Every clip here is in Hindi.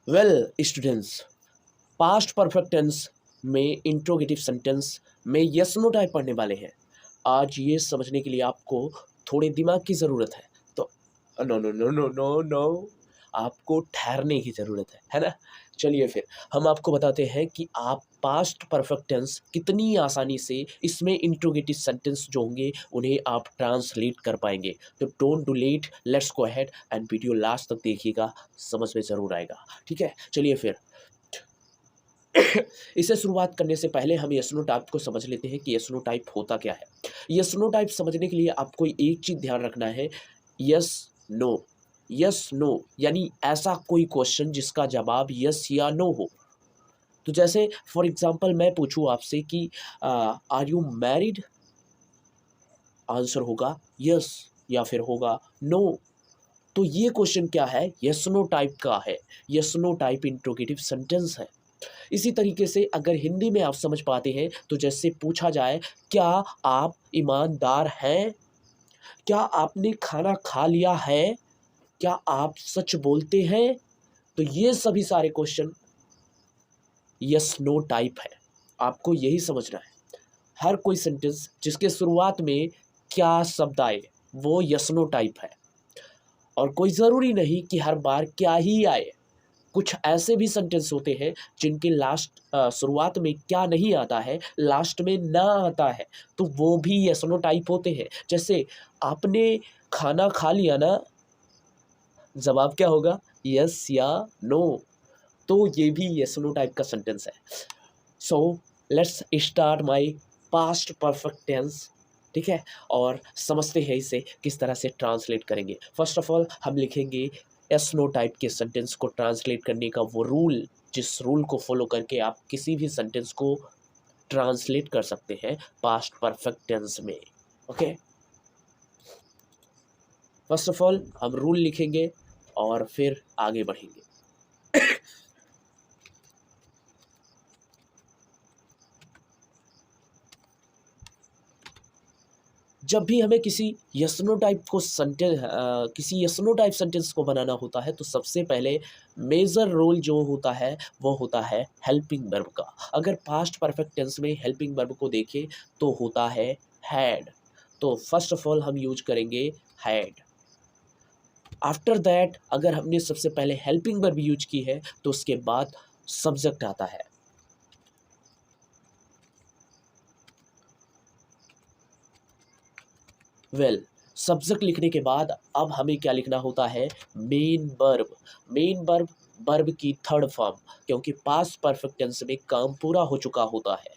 Well students, past perfect tense में इंट्रोगेटिव सेंटेंस में यस नो टाइप पढ़ने वाले हैं। आज ये समझने के लिए आपको थोड़े दिमाग की ज़रूरत है। तो no no no no no no, आपको ठहरने की ज़रूरत है ना? चलिए फिर हम आपको बताते हैं कि आप पास्ट परफेक्ट टेंस कितनी आसानी से इसमें इंट्रोगेटिव सेंटेंस जो होंगे उन्हें आप ट्रांसलेट कर पाएंगे। तो don't do let, let's go ahead and video last तक देखिएगा, समझ में ज़रूर आएगा। ठीक है, चलिए फिर इसे शुरुआत करने से पहले हम यस नो टाइप को समझ लेते हैं कि यस नो टाइप होता क्या है। यस नो टाइप समझने के लिए आपको एक चीज़ ध्यान रखना है, यस नो। यस नो यानी ऐसा कोई क्वेश्चन जिसका जवाब यस या नो हो। तो जैसे फॉर एग्जांपल मैं पूछूं आपसे कि आर यू मैरिड, आंसर होगा यस या फिर होगा नो। तो ये क्वेश्चन क्या है, यस नो टाइप का है, yes no type interrogative sentence है। इसी तरीके से अगर हिंदी में आप समझ पाते हैं तो जैसे पूछा जाए, क्या आप ईमानदार हैं, क्या आपने खाना खा लिया है, क्या आप सच बोलते हैं, तो ये सभी सारे क्वेश्चन यस नो टाइप है। आपको यही समझना है। हर कोई सेंटेंस जिसके शुरुआत में क्या शब्द आए वो यस नो टाइप है, और कोई ज़रूरी नहीं कि हर बार क्या ही आए। कुछ ऐसे भी सेंटेंस होते हैं जिनके लास्ट शुरुआत में क्या नहीं आता है, लास्ट में ना आता है, तो वो भी यस नो टाइप होते हैं। जैसे आपने खाना खा लिया ना, जवाब क्या होगा, यस या नो। तो ये भी यस नो टाइप का सेंटेंस है। So let's start my past perfect tense. ठीक है, और समझते हैं इसे किस तरह से ट्रांसलेट करेंगे। फर्स्ट ऑफ ऑल हम लिखेंगे एस नो टाइप के सेंटेंस को ट्रांसलेट करने का वो रूल, जिस रूल को फॉलो करके आप किसी भी सेंटेंस को ट्रांसलेट कर सकते हैं पास्ट परफेक्ट टेंस में। ओके, फर्स्ट ऑफ ऑल हम रूल लिखेंगे और फिर आगे बढ़ेंगे। जब भी हमें किसी यस-नो टाइप को किसी यस-नो टाइप सेंटेंस को बनाना होता है तो सबसे पहले मेजर रोल जो होता है वो होता है हेल्पिंग वर्ब का। अगर पास्ट परफेक्ट टेंस में हेल्पिंग वर्ब को देखें तो होता है हैड। तो फर्स्ट ऑफ ऑल हम यूज करेंगे हैड। आफ्टर दैट अगर हमने सबसे पहले हेल्पिंग वर्ब यूज की है तो उसके बाद सब्जेक्ट आता है। वेल, सब्जेक्ट लिखने के बाद अब हमें क्या लिखना होता है, main verb. Main verb verb की थर्ड फॉर्म, क्योंकि पास्ट परफेक्ट टेंस में काम पूरा हो चुका होता है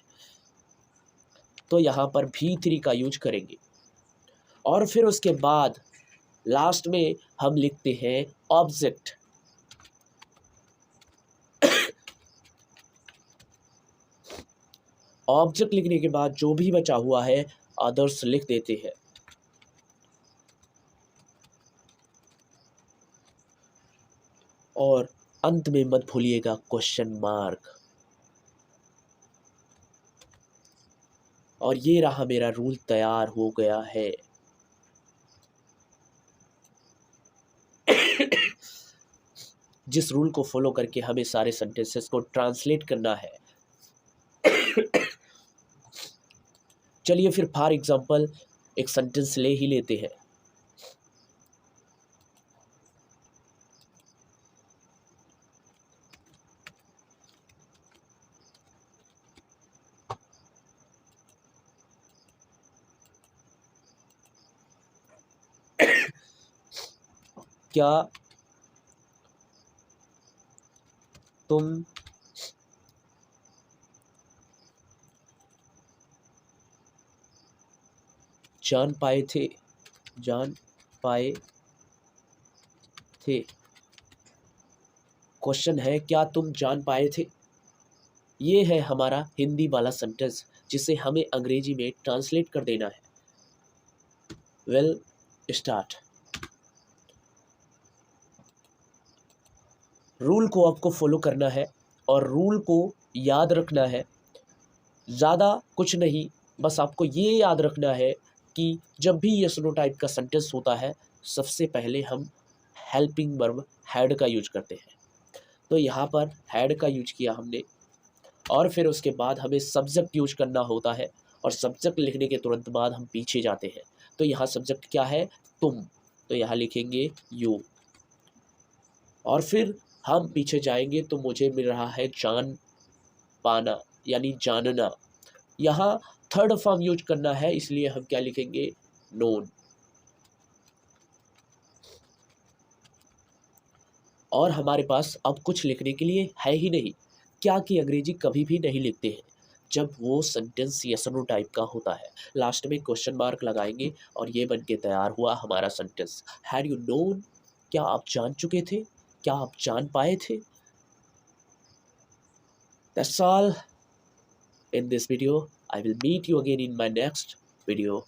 तो यहाँ पर भी3 का यूज करेंगे। और फिर उसके बाद लास्ट में हम लिखते हैं ऑब्जेक्ट। ऑब्जेक्ट लिखने के बाद जो भी बचा हुआ है अदर्स लिख देते हैं। और अंत में मत भूलिएगा क्वेश्चन मार्क। और ये रहा, मेरा रूल तैयार हो गया है। जिस रूल को फॉलो करके हमें सारे सेंटेंसेस को ट्रांसलेट करना है। चलिए फिर फॉर एग्जांपल एक सेंटेंस ले ही लेते हैं। क्या तुम जान पाए थे, जान पाए थे। क्वेश्चन है क्या तुम जान पाए थे। ये है हमारा हिंदी वाला सेंटेंस जिसे हमें अंग्रेजी में ट्रांसलेट कर देना है। Well start. रूल को आपको फॉलो करना है और रूल को याद रखना है। ज़्यादा कुछ नहीं, बस आपको ये याद रखना है कि जब भी यस नो टाइप का सेंटेंस होता है सबसे पहले हम हेल्पिंग वर्ब हैड का यूज करते हैं। तो यहाँ पर हैड का यूज किया हमने, और फिर उसके बाद हमें सब्जेक्ट यूज करना होता है, और सब्जेक्ट लिखने के तुरंत बाद हम पीछे जाते हैं। तो यहाँ सब्जेक्ट क्या है, तुम, तो यहाँ लिखेंगे यू, और फिर हम पीछे जाएंगे तो मुझे मिल रहा है जान पाना यानी जानना। यहाँ थर्ड फॉर्म यूज करना है, इसलिए हम क्या लिखेंगे, नोन। और हमारे पास अब कुछ लिखने के लिए है ही नहीं। क्या कि अंग्रेजी कभी भी नहीं लिखते हैं जब वो सेंटेंस यस नो टाइप का होता है। लास्ट में क्वेश्चन मार्क लगाएंगे और ये बन के तैयार हुआ हमारा सेंटेंस, हैड यू नोन, क्या आप जान चुके थे, क्या आप जान पाए थे। That's all in this video. I will meet you again in my next video.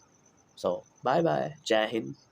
So bye bye. Jai Hind.